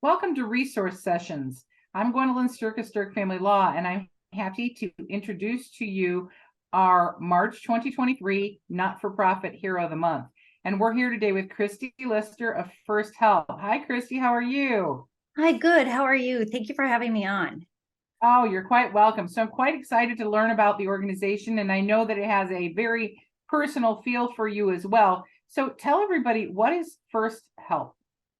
Welcome to Resource Sessions. I'm Gwendolyn Sterk of Sterk Family Law, and I'm happy to introduce to you our March 2023 Not-for-Profit Hero of the Month. And we're here today with Christy Lister of H.E.L.P. Hi, Christy. How are you? Hi, good. How are you? Thank you for having me on. Oh, you're quite welcome. So I'm quite excited to learn about the organization, and I know that it has a very personal feel for you as well. So tell everybody, what is H.E.L.P?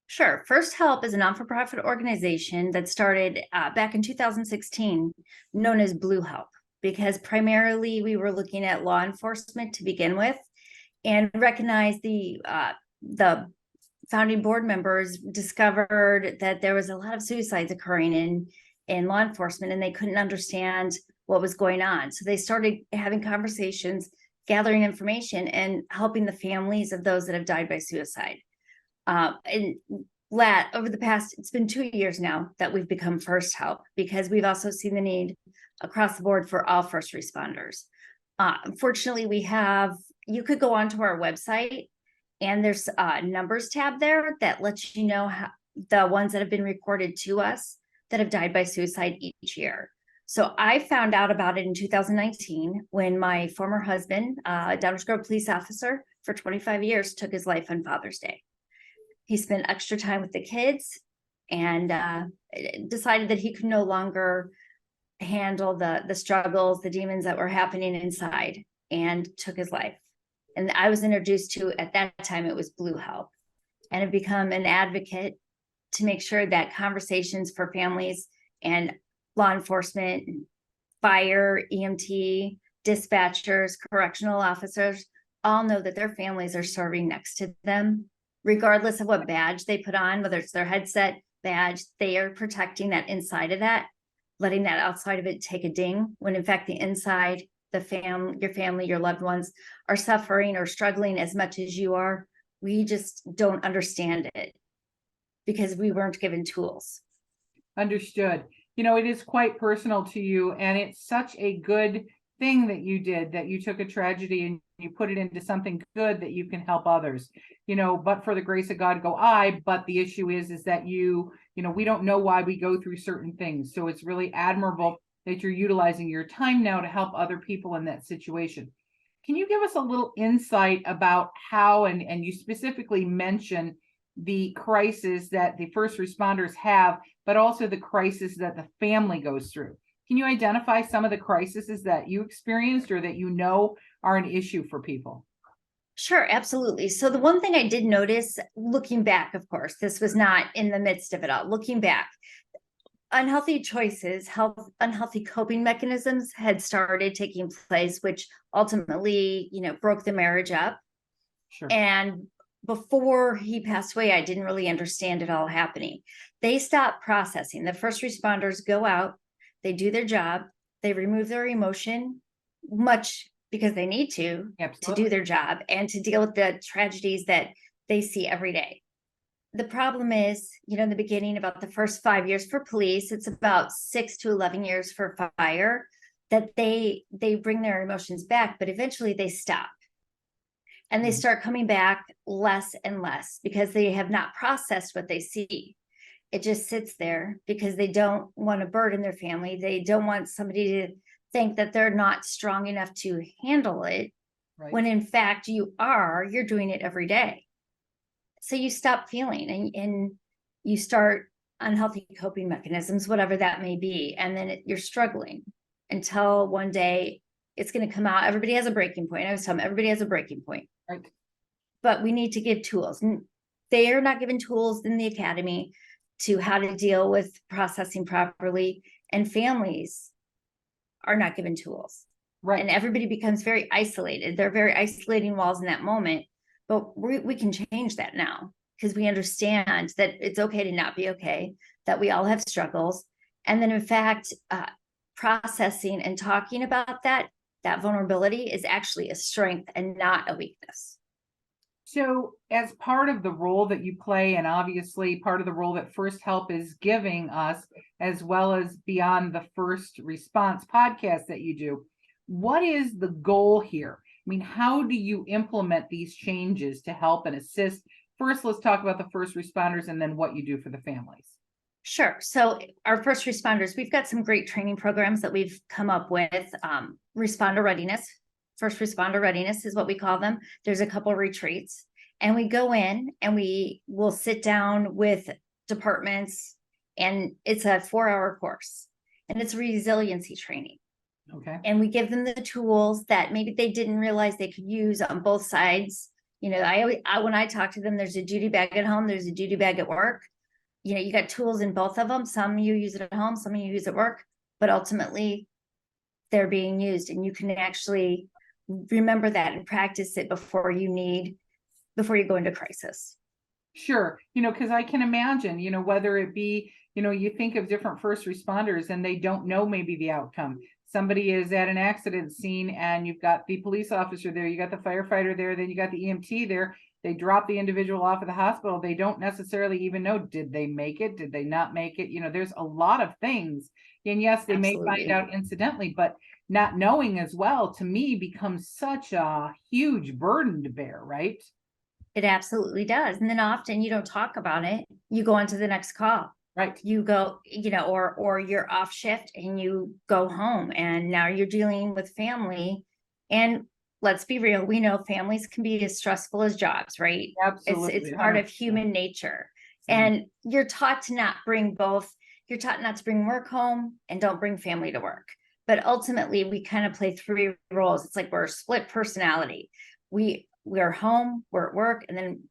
Sure. H.E.L.P is a non-for-profit organization that started back in 2016, known as Blue Help, because primarily we were looking at law enforcement to begin with, and recognized the founding board members discovered that there was a lot of suicides occurring in law enforcement, and they couldn't understand what was going on. So they started having conversations, gathering information, and helping the families of those that have died by suicide. And over the past, it's been 2 years now that we've become H.E.L.P, because we've also seen the need across the board for all first responders. Unfortunately, you could go onto our website, and there's a numbers tab there that lets you know the ones that have been reported to us that have died by suicide each year. So I found out about it in 2019 when my former husband, a Downers Grove police officer for 25 years, took his life on Father's Day. He spent extra time with the kids and decided that he could no longer handle the struggles, the demons that were happening inside, and took his life. And I was introduced to, at that time, it was Blue Help, and have become an advocate to make sure that conversations for families and law enforcement, fire, EMT, dispatchers, correctional officers all know that their families are serving next to them. Regardless of what badge they put on, whether it's their headset badge, they are protecting that inside of that, letting that outside of it take a ding, when in fact the inside, your family, your loved ones are suffering or struggling as much as you are. We just don't understand it because we weren't given tools. Understood. You know, it is quite personal to you, and it's such a good thing that you did, that you took a tragedy and you put it into something good that you can help others. You know, but for the grace of God go I, but the issue is that you know, we don't know why we go through certain things. So it's really admirable that you're utilizing your time now to help other people in that situation. Can you give us a little insight about how, and you specifically mention the crisis that the first responders have, but also the crisis that the family goes through? Can you identify some of the crises that you experienced or that you know are an issue for people? Sure, absolutely. So the one thing I did notice, looking back, of course, this was not in the midst of it all. Looking back, unhealthy choices, unhealthy coping mechanisms had started taking place, which ultimately, broke the marriage up. Sure. And before he passed away, I didn't really understand it all happening. They stopped processing. The first responders go out, they do their job, they remove their emotion, much because they need to do their job and to deal with the tragedies that they see every day. The problem is, in the beginning, about the first 5 years for police, it's about 6 to 11 years for fire, that they bring their emotions back, but eventually they stop. And they start coming back less and less because they have not processed what they see. It just sits there because they don't want to burden their family. They don't want somebody to think that they're not strong enough to handle it, right, when in fact you're doing it every day. So you stop feeling and you start unhealthy coping mechanisms, whatever that may be. And then you're struggling until one day it's going to come out. Everybody has a breaking point. I was telling them, everybody has a breaking point. Right. But we need to give tools. They are not given tools in the academy to how to deal with processing properly. And families are not given tools. Right. And everybody becomes very isolated. They're very isolating walls in that moment. But we can change that now because we understand that it's okay to not be okay, that we all have struggles. And then in fact, processing and talking about that vulnerability is actually a strength and not a weakness. So as part of the role that you play, and obviously part of the role that H.E.L.P is giving us, as well as Beyond the First Response podcast that you do, what is the goal here? I mean, how do you implement these changes to help and assist? First, let's talk about the first responders and then what you do for the families. Sure. So our first responders, we've got some great training programs that we've come up with. Responder readiness, first responder readiness is what we call them. There's a couple retreats, and we go in and we will sit down with departments, and it's a 4-hour course, and it's resiliency training. Okay. And we give them the tools that maybe they didn't realize they could use on both sides. You know, when I talk to them, there's a duty bag at home, there's a duty bag at work. You know, you got tools in both of them. Some you use it at home, some you use at work, but ultimately they're being used, and you can actually remember that and practice it before you go into crisis. Sure. Because I can imagine, whether it be, you think of different first responders and they don't know maybe the outcome. Somebody is at an accident scene and you've got the police officer there, you got the firefighter there, then you got the EMT there. They drop the individual off at the hospital. They don't necessarily even know, did they make it? Did they not make it? There's a lot of things. And yes, they may find out incidentally, but not knowing as well, to me, becomes such a huge burden to bear, right? It absolutely does. And then often you don't talk about it. You go on to the next call. Right. You go, or you're off shift and you go home, and now you're dealing with family. And let's be real, we know families can be as stressful as jobs, right? Absolutely. It's part of human nature. And you're taught to not bring work home and don't bring family to work. But ultimately we kind of play 3 roles. It's like we're a split personality. We're home, we're at work, and then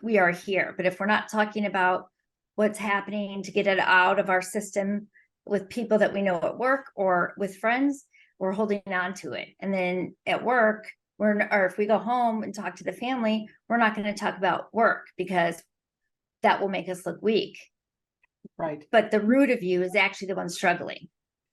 we are here. But if we're not talking about what's happening to get it out of our system with people that we know at work or with friends, we're holding on to it. And then at work, or if we go home and talk to the family, we're not going to talk about work because that will make us look weak. Right. But the root of you is actually the one struggling.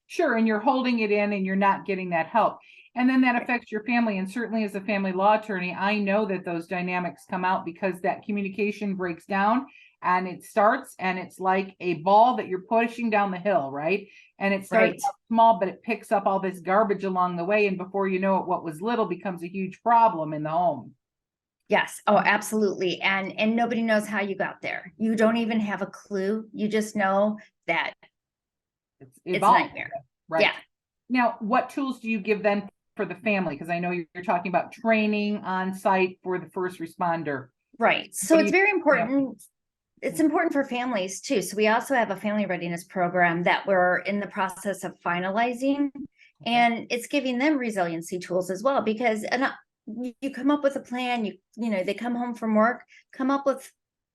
Sure. And you're holding it in and you're not getting that help. And then that affects your family. And certainly as a family law attorney, I know that those dynamics come out because that communication breaks down and it starts, and it's like a ball that you're pushing down the hill, right? And it starts small, but it picks up all this garbage along the way. And before you know it, what was little becomes a huge problem in the home. Yes. Oh, absolutely. And nobody knows how you got there. You don't even have a clue. You just know that it's a nightmare. Right. Yeah. Now, what tools do you give then for the family? Because I know you're talking about training on site for the first responder. Right. So it's very important. It's important for families too. So we also have a family readiness program that we're in the process of finalizing, and it's giving them resiliency tools as well, because you come up with a plan, they come home from work, come up with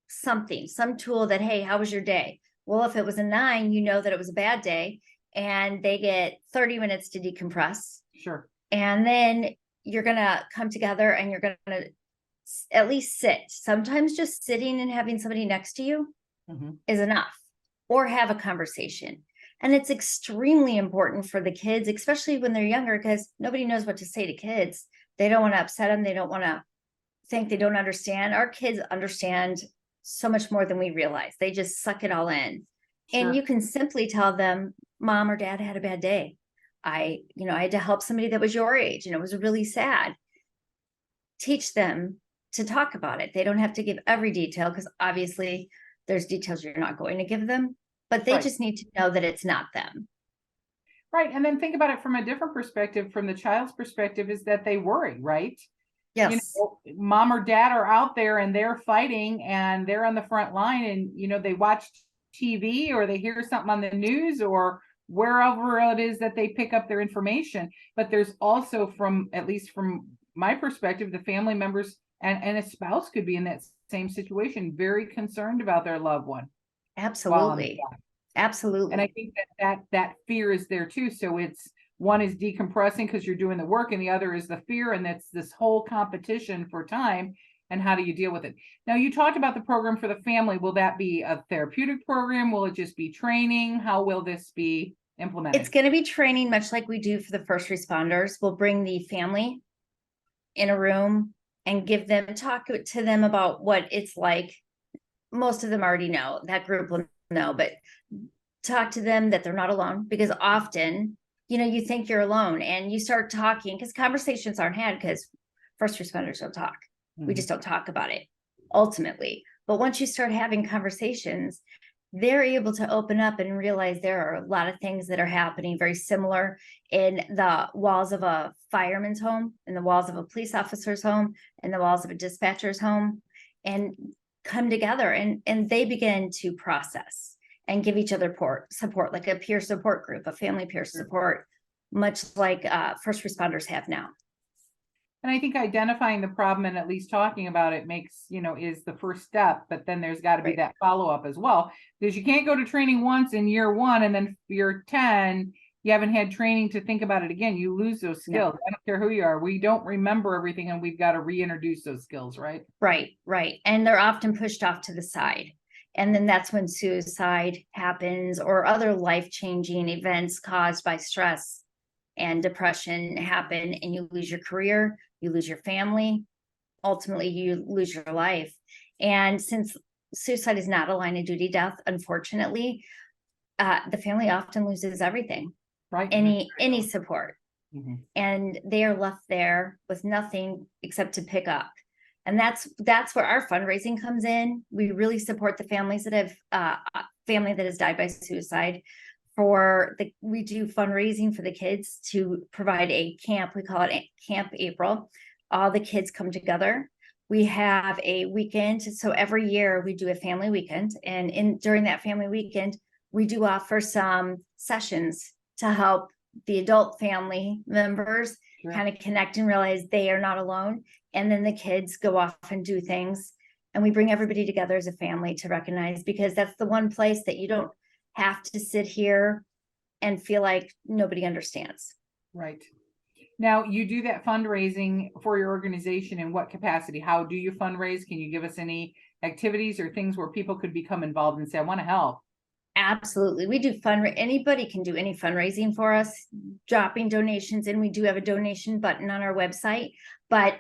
some tool that, hey, how was your day? Well, if it was a 9, you know that it was a bad day, and they get 30 minutes to decompress. Sure. And then you're going to come together and you're going to at least sit. Sometimes just sitting and having somebody next to you is enough, or have a conversation. And it's extremely important for the kids, especially when they're younger, because nobody knows what to say to kids. They don't want to upset them. They don't want to think they don't understand. Our kids understand so much more than we realize. They just suck it all in. Sure. And you can simply tell them, Mom or Dad had a bad day. I had to help somebody that was your age, and it was really sad. Teach them to talk about it. They don't have to give every detail, because obviously there's details you're not going to give them, but they just need to know that it's not them. Right. And then think about it from a different perspective, from the child's perspective, is that they worry, right? Yes. Mom or dad are out there and they're fighting and they're on the front line, and, they watch TV or they hear something on the news or wherever it is that they pick up their information. But there's also, at least from my perspective, the family members and a spouse could be in that same situation, very concerned about their loved one. Absolutely. Absolutely. And I think that fear is there too. So it's, one is decompressing because you're doing the work, and the other is the fear. And that's this whole competition for time. And how do you deal with it? Now, you talked about the program for the family. Will that be a therapeutic program? Will it just be training? How will this be implemented? It's going to be training, much like we do for the first responders. We'll bring the family in a room and talk to them about what it's like. Most of them already know, that group will know, but talk to them that they're not alone, because often, you think you're alone, and you start talking, because conversations aren't had, because first responders don't talk. We just don't talk about it ultimately. But once you start having conversations, they're able to open up and realize there are a lot of things that are happening very similar in the walls of a fireman's home, in the walls of a police officer's home, in the walls of a dispatcher's home, and come together and they begin to process and give each other support, like a peer support group, a family peer support, much like first responders have now. And I think identifying the problem and at least talking about it makes, is the first step, but then there's got to be Right. that follow-up as well, because you can't go to training once in year 1 and then year 10, you haven't had training to think about it again. You lose those skills. No. I don't care who you are. We don't remember everything and we've got to reintroduce those skills, right? Right. And they're often pushed off to the side. And then that's when suicide happens or other life-changing events caused by stress and depression happen, and you lose your career, you lose your family, ultimately you lose your life. And since suicide is not a line of duty death, unfortunately, the family often loses everything, Right. any support. Mhm. And they are left there with nothing except to pick up. And that's where our fundraising comes in. We really support the families that have family that has died by suicide. We do fundraising for the kids to provide a camp. We call it Camp April. All the kids come together. We have a weekend. So every year we do a family weekend. And during that family weekend, we do offer some sessions to help the adult family members kind of connect and realize they are not alone. And then the kids go off and do things. And we bring everybody together as a family to recognize, because that's the one place that you don't have to sit here and feel like nobody understands. Right. Now, you do that fundraising for your organization in what capacity? How do you fundraise? Can you give us any activities or things where people could become involved and say, I want to help? Absolutely. We do anybody can do any fundraising for us, dropping donations, and we do have a donation button on our website. But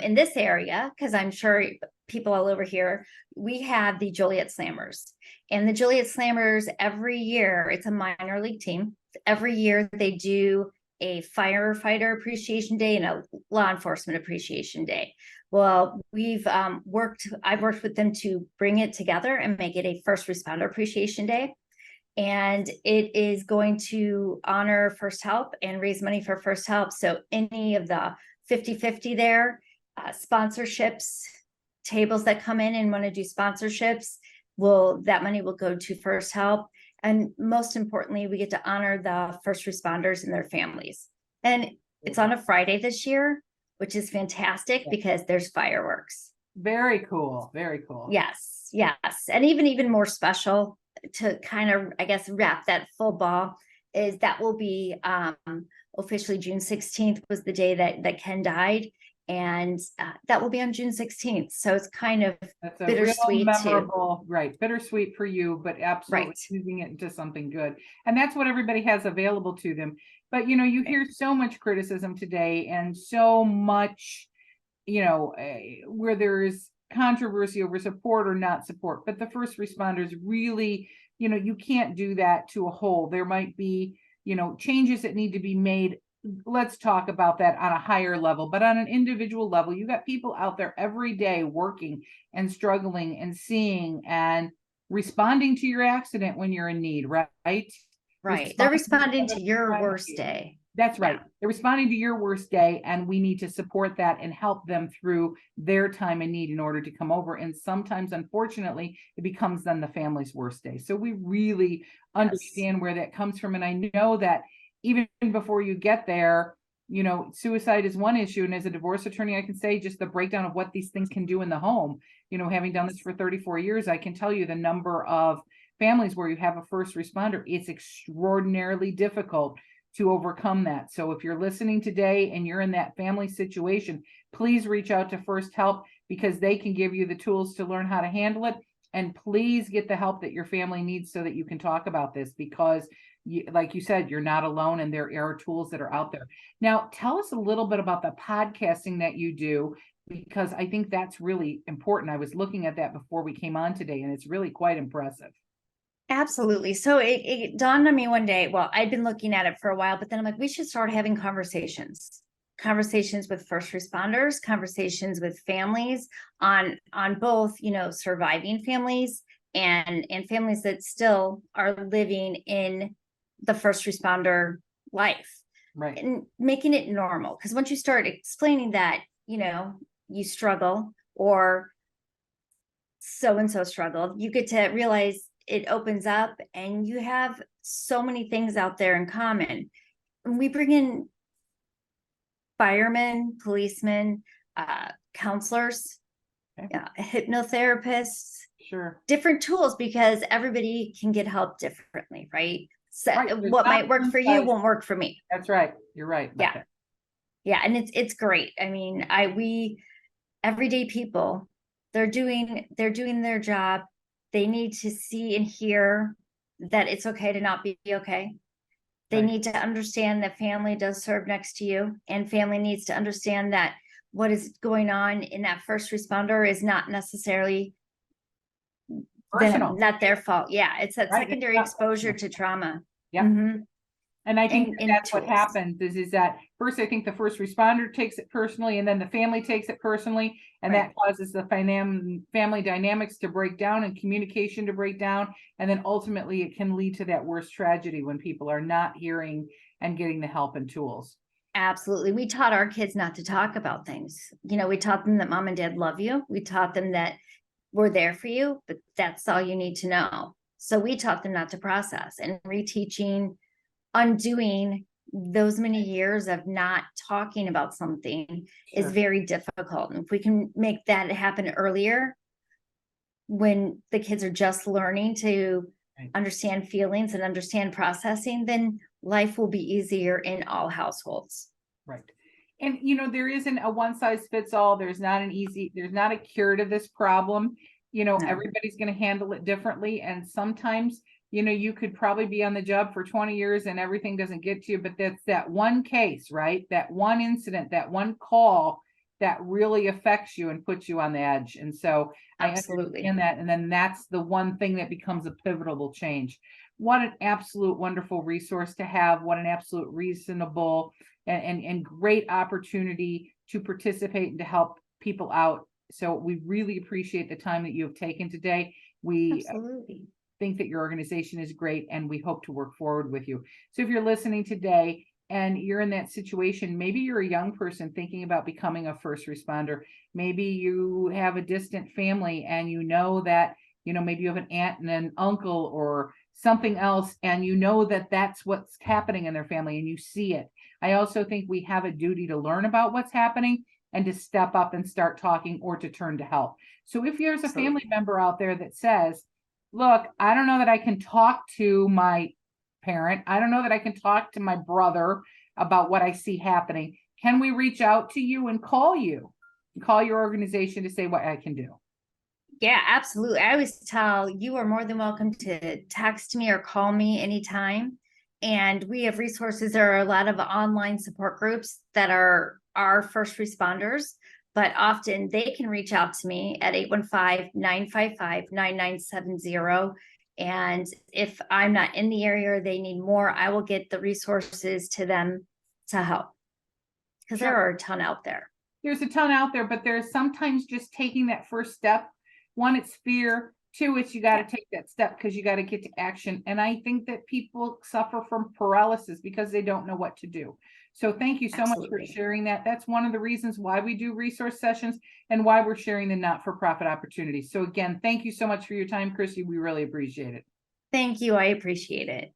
in this area, because I'm sure people all over here, we have the Joliet Slammers. And the Joliet Slammers, every year, it's a minor league team. Every year they do a firefighter appreciation day and a law enforcement appreciation day. Well, I've worked with them to bring it together and make it a first responder appreciation day. And it is going to honor First Help and raise money for First Help. So any of the 50-50 there, sponsorships, tables that come in and want to do sponsorships, that money will go to First Help. And most importantly, we get to honor the first responders and their families. And it's on a Friday this year, which is fantastic because there's fireworks. Very cool. Very cool. Yes. And even more special to kind of, I guess, wrap that full ball is that will be officially June 16th was the day that Ken died. And that will be on June 16th. So it's kind of bittersweet memorable, right? Bittersweet for you, but absolutely using it into something good. And that's what everybody has available to them. But, you hear so much criticism today and so much, where there's controversy over support or not support. But the first responders really, you can't do that to a whole. There might be, changes that need to be made. Let's talk about that on a higher level, but on an individual level, you got people out there every day working and struggling and seeing and responding to your accident when you're in need, right? Right. They're responding to your worst day. That's right. They're responding to your worst day, and we need to support that and help them through their time in need in order to come over. And sometimes, unfortunately, it becomes then the family's worst day. So we really understand where that comes from. And I know that even before you get there, suicide is one issue. And as a divorce attorney, I can say just the breakdown of what these things can do in the home. Having done this for 34 years, I can tell you the number of families where you have a first responder, it's extraordinarily difficult to overcome that. So if you're listening today and you're in that family situation, please reach out to First Help, because they can give you the tools to learn how to handle it. And please get the help that your family needs so that you can talk about this, because like you said, you're not alone and there are tools that are out there. Now, tell us a little bit about the podcasting that you do, because I think that's really important. I was looking at that before we came on today, and it's really quite impressive. Absolutely. So it dawned on me one day, well, I'd been looking at it for a while, but then I'm like, we should start having conversations with first responders, conversations with families on both, surviving families and families that still are living in the first responder life, Right. and making it normal. Because once you start explaining that, you know, you struggle, or so and so struggled, you get to realize it opens up and you have so many things out there in common. And we bring in firemen, policemen, counselors, Okay. hypnotherapists, Sure. different tools, because everybody can get help differently, right? So Right, there's what not might work one for you size- won't work for me. That's right. You're right. about Yeah. that. Yeah, and it's great. I mean, we everyday people, they're doing their job. They need to see and hear that it's okay to not be okay. They Right. need to understand that family does serve next to you, and family needs to understand that what is going on in that first responder is not necessarily Personal. not their fault. Yeah, it's that Right, it's secondary not exposure personal. to trauma. Yep. Mhm. And I think And that's what tools. happens is that first, I think the first responder takes it personally, and then the family takes it personally, and Right. that causes the family dynamics to break down and communication to break down. And then ultimately it can lead to that worst tragedy when people are not hearing and getting the help and tools. Absolutely. We taught our kids not to talk about things. You know, we taught them that mom and dad love you. We taught them that we're there for you, but that's all you need to know. So we taught them not to process, and reteaching, undoing those many years of not talking about something is Sure. very difficult. And if we can make that happen earlier, when the kids are just learning to Right. understand feelings and understand processing, then life will be easier in all households. Right. And there isn't a one size fits all. There's not a cure to this problem. No. Everybody's going to handle it differently. And sometimes, you could probably be on the job for 20 years and everything doesn't get to you, but that's that one case, right? That one incident, that one call that really affects you and puts you on the edge. And so I Absolutely. understand that. And then that's the one thing that becomes a pivotal change. What an absolute wonderful resource to have. What an absolute reasonable and great opportunity to participate and to help people out. So we really appreciate the time that you have taken today. We Absolutely. think that your organization is great and we hope to work forward with you. So if you're listening today and you're in that situation, maybe you're a young person thinking about becoming a first responder. Maybe you have a distant family and that, maybe you have an aunt and an uncle or something else, and that that's what's happening in their family and you see it. I also think we have a duty to learn about what's happening and to step up and start talking or to turn to help. So if there's a family member out there that says, look, I don't know that I can talk to my parent. I don't know that I can talk to my brother about what I see happening. Can we reach out to you and call your organization to say what I can do? Yeah, absolutely. I always tell you are more than welcome to text me or call me anytime. And we have resources. There are a lot of online support groups that are our first responders, but often they can reach out to me at 815-955-9970. And if I'm not in the area or they need more, I will get the resources to them to help. Because there are a ton out there. There's a ton out there, but there's sometimes just taking that first step. One, it's fear. Two, it's you got to take that step because you got to get to action. And I think that people suffer from paralysis because they don't know what to do. So thank you so much for sharing that. That's one of the reasons why we do resource sessions and why we're sharing the not-for-profit opportunities. So again, thank you so much for your time, Christy. We really appreciate it. Thank you. I appreciate it.